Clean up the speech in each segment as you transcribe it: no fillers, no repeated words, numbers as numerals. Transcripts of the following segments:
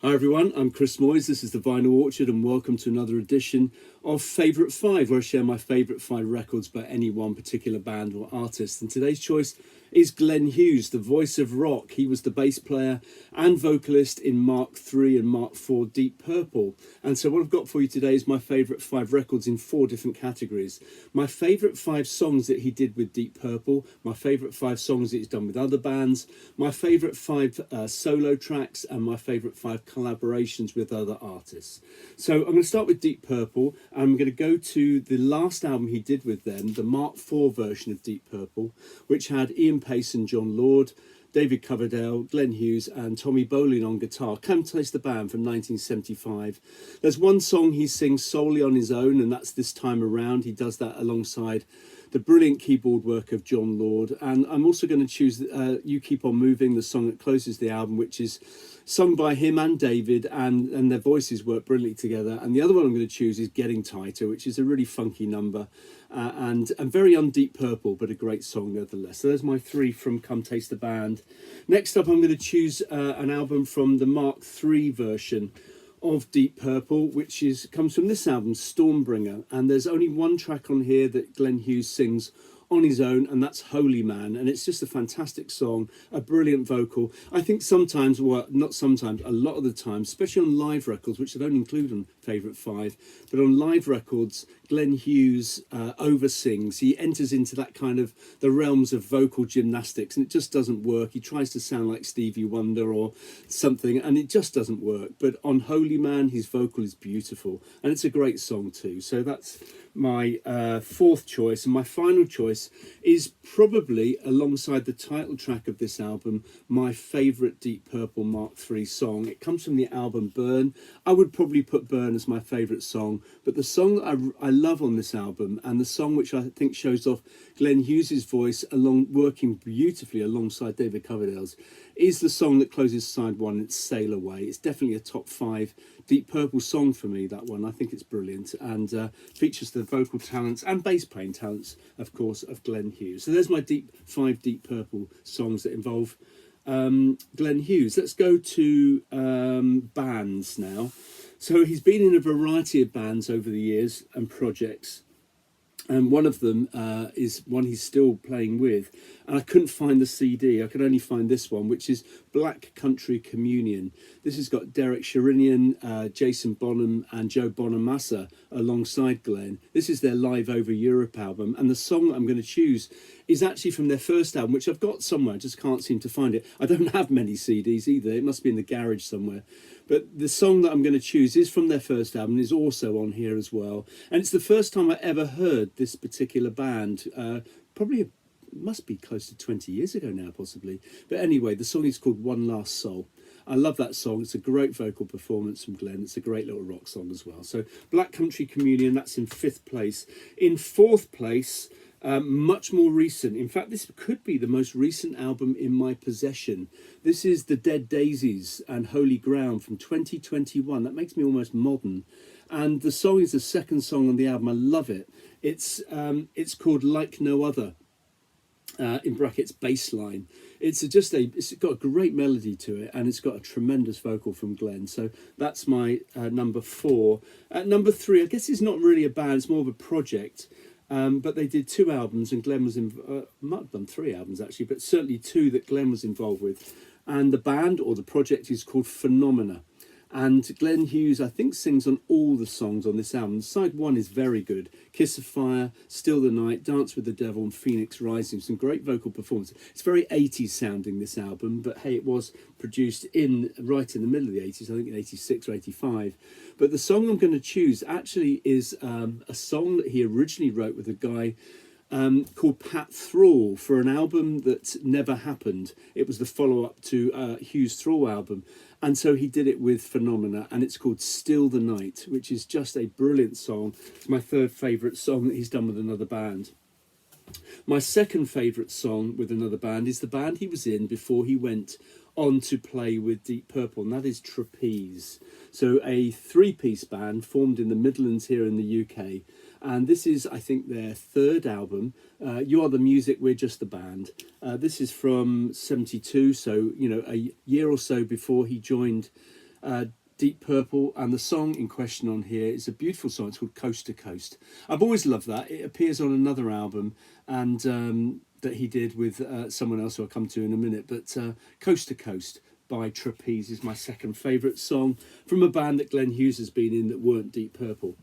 Hi everyone, I'm Chris Moyes, this is the Vinyl Orchard and welcome to another edition of Favourite 5 where I share my favourite 5 records by any one particular band or artist. And today's choice is Glenn Hughes, the voice of rock. He was the bass player and vocalist in Mark III and Mark IV Deep Purple. And so what I've got for you today is my favourite 5 records in 4 different categories. My favourite 5 songs that he did with Deep Purple, my favourite 5 songs that he's done with other bands, my favourite 5 solo tracks and my favourite 5 collaborations with other artists. So I'm going to start with Deep Purple. I'm going to go to the last album he did with them, the Mark IV version of Deep Purple, which had Ian Pace and John Lord, David Coverdale, Glenn Hughes and Tommy Bolin on guitar. Come Taste the Band from 1975. There's one song he sings solely on his own, and that's This Time Around. He does that alongside the brilliant keyboard work of John Lord. And I'm also going to choose You Keep On Moving, the song that closes the album, which is sung by him and David, and their voices work brilliantly together. And the other one I'm going to choose is Getting Tighter, which is a really funky number and very undeep Purple, but a great song nevertheless. So there's my 3 from Come Taste the Band. Next up, I'm going to choose an album from the Mark III version of Deep Purple, which comes from this album, Stormbringer. And there's only one track on here that Glenn Hughes sings on his own, and that's Holy Man, and it's just a fantastic song, a brilliant vocal. I think sometimes, well, not sometimes, a lot of the time, especially on live records, which I don't include on Favourite 5, but on live records, Glenn Hughes oversins. He enters into that kind of the realms of vocal gymnastics, and it just doesn't work. He tries to sound like Stevie Wonder or something, and it just doesn't work. But on Holy Man, his vocal is beautiful, and it's a great song too. So that's my 4th choice, and my final choice is probably, alongside the title track of this album, my favourite Deep Purple Mark III song. It comes from the album Burn. I would probably put Burn as my favourite song, but the song I love on this album, and the song which I think shows off Glenn Hughes' voice working beautifully alongside David Coverdale's, is the song that closes side 1. It's Sail Away. It's definitely a top 5 Deep Purple song for me, that one. I think it's brilliant, and features the vocal talents and bass playing talents, of course, of Glenn Hughes. So there's my 5 Deep Purple songs that involve Glenn Hughes. Let's go to bands now. So he's been in a variety of bands over the years and projects. And one of them is one he's still playing with. And I couldn't find the CD. I could only find this one, which is Black Country Communion. This has got Derek Sherinian, Jason Bonham and Joe Bonamassa alongside Glenn. This is their Live Over Europe album. And the song I'm going to choose is actually from their first album, which I've got somewhere. I just can't seem to find it. I don't have many CDs either. It must be in the garage somewhere. But the song that I'm going to choose is from their first album and is also on here as well. And it's the first time I ever heard this particular band. Probably must be close to 20 years ago now, possibly. But anyway, the song is called One Last Soul. I love that song. It's a great vocal performance from Glenn. It's a great little rock song as well. So Black Country Communion, that's in 5th place. In 4th place, much more recent. In fact, this could be the most recent album in my possession. This is The Dead Daisies and Holy Ground from 2021. That makes me almost modern. And the song is the 2nd song on the album. I love it. It's called Like No Other. In brackets bassline. It's got a great melody to it, and it's got a tremendous vocal from Glenn. So that's my number 4. At number 3, I guess it's not really a band, it's more of a project. But they did 2 albums, and Glenn was might have done 3 albums actually, but certainly 2 that Glenn was involved with. And the band or the project is called Phenomena. And Glenn Hughes, I think, sings on all the songs on this album. Side 1 is very good. Kiss of Fire, Still the Night, Dance with the Devil and Phoenix Rising. Some great vocal performance. It's very 80s sounding, this album, but hey, it was produced right in the middle of the 80s, I think in 86 or 85. But the song I'm going to choose actually is a song that he originally wrote with a guy called Pat Thrall for an album that never happened. It was the follow-up to Hughes' Thrall album. And so he did it with Phenomena, and it's called Still the Night, which is just a brilliant song. It's my 3rd favourite song that he's done with another band. My 2nd favourite song with another band is the band he was in before he went on to play with Deep Purple, and that is Trapeze. So a 3-piece band formed in the Midlands here in the UK. And this is, I think, their 3rd album. You Are the Music, We're Just the Band. This is from 72, so, you know, a year or so before he joined Deep Purple, and the song in question on here is a beautiful song. It's called Coast to Coast. I've always loved that. It appears on another album, and that he did with someone else who I'll come to in a minute. But Coast to Coast by Trapeze is my second favourite song from a band that Glenn Hughes has been in that weren't Deep Purple.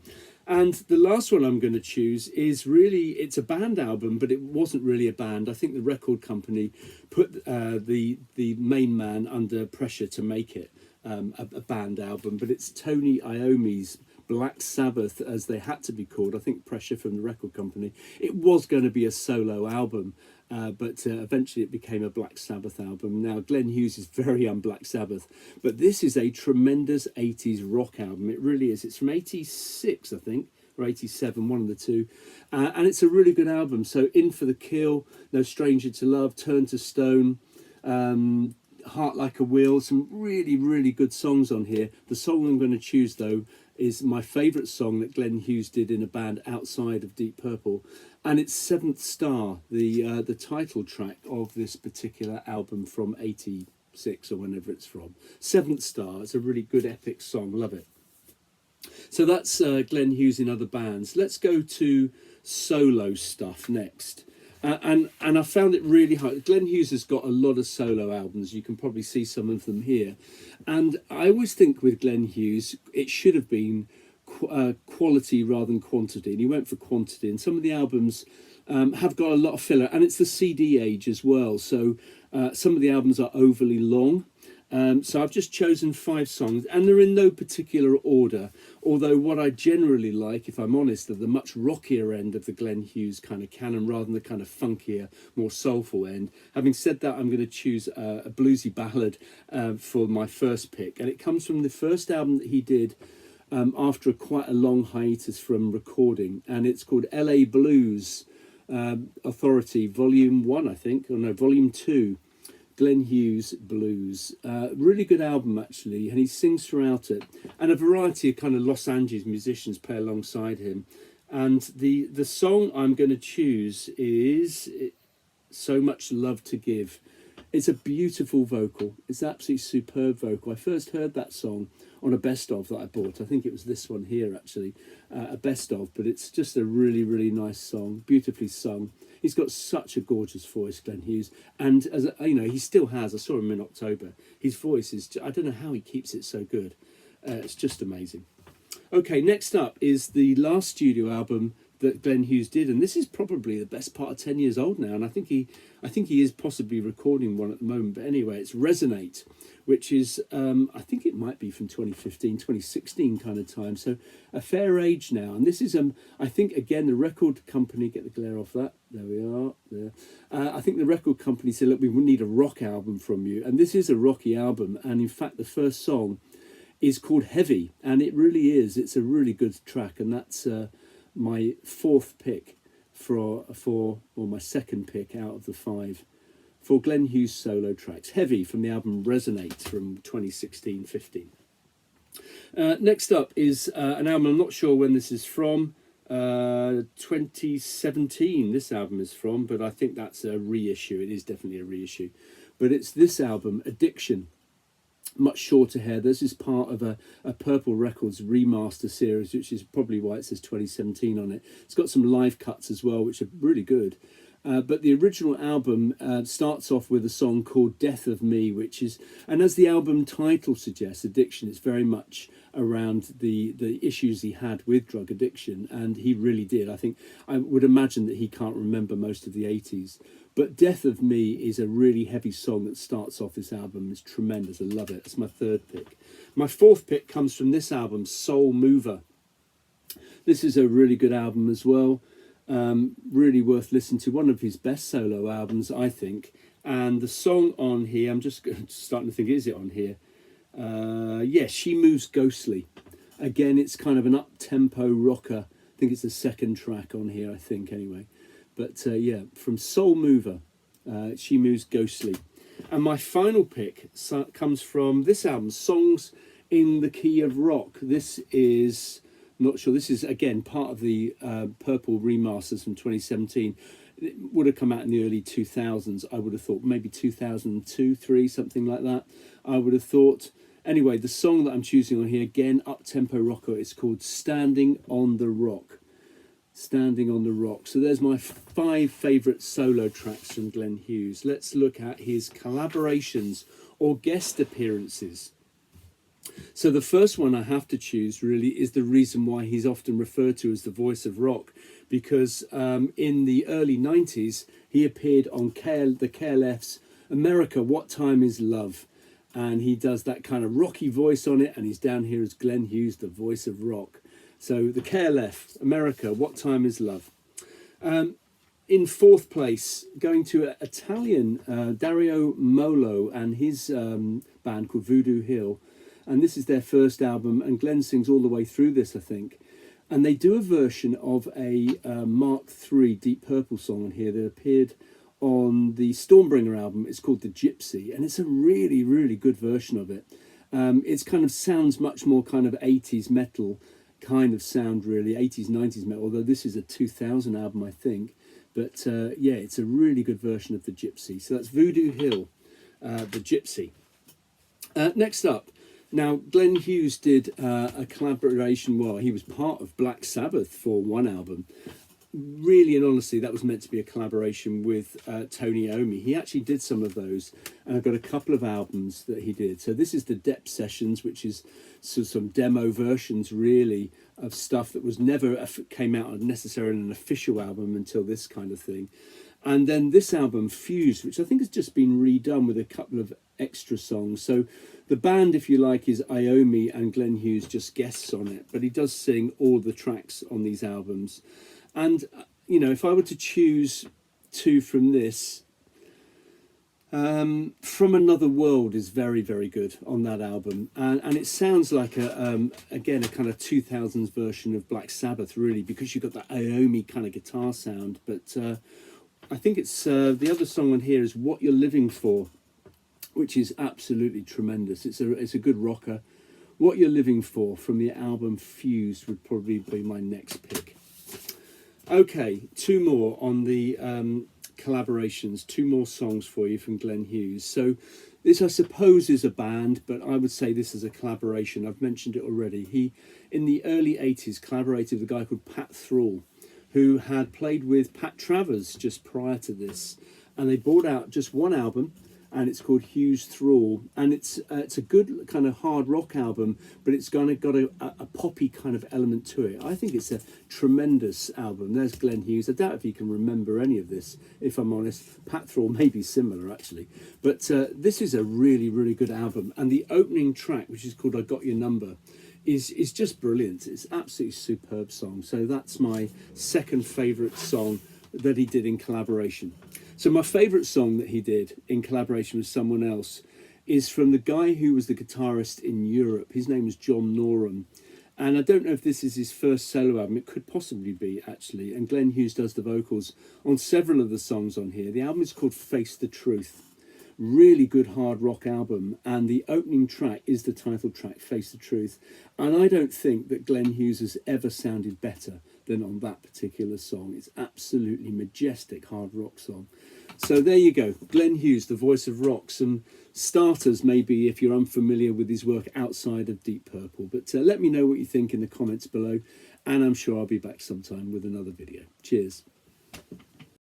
And the last one I'm going to choose is really, it's a band album, but it wasn't really a band. I think the record company put the main man under pressure to make it a band album, but it's Tony Iommi's Black Sabbath, as they had to be called. I think pressure from the record company. It was going to be a solo album, but eventually it became a Black Sabbath album. Now, Glenn Hughes is very un-Black Sabbath, but this is a tremendous 80s rock album. It really is. It's from 86, I think, or 87, one of the two. And it's a really good album. So In for the Kill, No Stranger to Love, Turn to Stone, Heart Like a Wheel, some really, really good songs on here. The song I'm going to choose, though, is my favourite song that Glenn Hughes did in a band outside of Deep Purple, and it's Seventh Star, the title track of this particular album from 86 or whenever it's from. Seventh Star, it's a really good epic song, love it. So that's Glenn Hughes in other bands. Let's go to solo stuff next. And I found it really hard. Glenn Hughes has got a lot of solo albums. You can probably see some of them here. And I always think with Glenn Hughes, it should have been quality rather than quantity. And he went for quantity. And some of the albums have got a lot of filler. And it's the CD age as well. So some of the albums are overly long. So I've just chosen 5 songs, and they're in no particular order, although what I generally like, if I'm honest, are the much rockier end of the Glenn Hughes kind of canon rather than the kind of funkier, more soulful end. Having said that, I'm going to choose a bluesy ballad for my first pick, and it comes from the first album that he did after quite a long hiatus from recording, and it's called LA Blues Authority Volume 1, I think, or no, Volume 2. Glenn Hughes Blues, really good album actually, and he sings throughout it, and a variety of kind of Los Angeles musicians play alongside him. And the song I'm going to choose is So Much Love to Give. It's a beautiful vocal. It's absolutely superb vocal. I first heard that song on a best of that I bought. I think it was this one here actually, a best of, but it's just a really, really nice song, beautifully sung. He's got such a gorgeous voice, Glenn Hughes, and as you know, he still has. I saw him in October. His voice is, I don't know how he keeps it so good. It's just amazing. Okay, next up is the last studio album that Glenn Hughes did, and this is probably the best part of 10 years old now, and I think he is possibly recording one at the moment. But anyway, it's Resonate, which is I think it might be from 2015, 2016 kind of time, so a fair age now. And this is I think again the record company, get the glare off that, there we are, there. I think the record company said, look, we need a rock album from you, and this is a rocky album, and in fact the first song is called Heavy, and it really is, it's a really good track, and that's my 4th pick or my 2nd pick out of the 5 for Glenn Hughes solo tracks. Heavy from the album Resonate from 2016-15. Next up is an album, I'm not sure when this is from, 2017 this album is from, but I think that's a reissue. It is definitely a reissue, but it's this album, Addiction. Much shorter hair. This is part of a Purple Records remaster series, which is probably why it says 2017 on it. It's got some live cuts as well, which are really good. But the original album starts off with a song called Death of Me, which is, and as the album title suggests, addiction, it's very much around the issues he had with drug addiction, and he really did. I would imagine that he can't remember most of the 80s. But Death of Me is a really heavy song that starts off this album. It's tremendous. I love it. It's my 3rd pick. My 4th pick comes from this album, Soul Mover. This is a really good album as well. Really worth listening to. One of his best solo albums, I think. And the song on here, I'm just starting to think, is it on here? Yes, She Moves Ghostly. Again, it's kind of an up-tempo rocker. I think it's the 2nd track on here, I think, anyway. But yeah, from Soul Mover, She Moves Ghostly. And my final pick comes from this album, Songs in the Key of Rock. This is, not sure, this is again part of the Purple remasters from 2017. It would have come out in the early 2000s. I would have thought maybe 2002, 3, something like that. I would have thought Anyway, the song that I'm choosing on here, again, up-tempo rocker, it's called Standing on the Rock. Standing on the Rock. So there's my 5 favourite solo tracks from Glenn Hughes. Let's look at his collaborations or guest appearances. So the first one I have to choose really is the reason why he's often referred to as the voice of rock, because in the early 90s he appeared on the KLF's America, What Time Is Love? And he does that kind of rocky voice on it, and he's down here as Glenn Hughes, the voice of rock. So the KLF, America, What Time Is Love? In 4th place, going to Italian, Dario Molo and his band called Voodoo Hill. And this is their first album, and Glenn sings all the way through this, I think. And they do a version of a Mark III Deep Purple song on here that appeared on the Stormbringer album. It's called The Gypsy, and it's a really, really good version of it. It's kind of sounds much more kind of 80s metal kind of sound, really, 80s, 90s metal, although this is a 2000 album, I think. But yeah, it's a really good version of The Gypsy. So that's Voodoo Hill, The Gypsy. Next up, now Glenn Hughes did a collaboration, well, he was part of Black Sabbath for one album. Really and honestly, that was meant to be a collaboration with Tony Iommi. He actually did some of those, and I've got a couple of albums that he did. So this is the Depth Sessions, which is some demo versions really of stuff that was never came out necessarily an official album until this kind of thing. And then this album, Fused, which I think has just been redone with a couple of extra songs. So the band, if you like, is Iommi, and Glenn Hughes just guests on it, but he does sing all the tracks on these albums. And, you know, if I were to choose 2 from this, From Another World is very, very good on that album. And it sounds like, again, a kind of 2000s version of Black Sabbath, really, because you've got that Iommi kind of guitar sound. But I think it's the other song on here is What You're Living For, which is absolutely tremendous. It's a good rocker. What You're Living For from the album Fused would probably be my next pick. Okay, 2 more on the collaborations, 2 more songs for you from Glenn Hughes. So this, I suppose, is a band, but I would say this is a collaboration. I've mentioned it already. He, in the early 80s, collaborated with a guy called Pat Thrall, who had played with Pat Travers just prior to this. And they brought out just one album, and it's called Hughes Thrall, and it's a good kind of hard rock album, but it's got a poppy kind of element to it. I think it's a tremendous album. There's Glenn Hughes. I doubt if he can remember any of this, if I'm honest. Pat Thrall may be similar, actually. But this is a really, really good album. And the opening track, which is called I Got Your Number, is just brilliant. It's an absolutely superb song. So that's my second favourite song that he did in collaboration. So my favourite song that he did in collaboration with someone else is from the guy who was the guitarist in Europe. His name was John Norum. And I don't know if this is his first solo album. It could possibly be, actually. And Glenn Hughes does the vocals on several of the songs on here. The album is called Face the Truth. Really good hard rock album. And the opening track is the title track, Face the Truth. And I don't think that Glenn Hughes has ever sounded better than on that particular song. It's absolutely majestic hard rock song. So there you go, Glenn Hughes, the voice of rock. Some starters maybe if you're unfamiliar with his work outside of Deep Purple. But let me know what you think in the comments below, and I'm sure I'll be back sometime with another video. Cheers.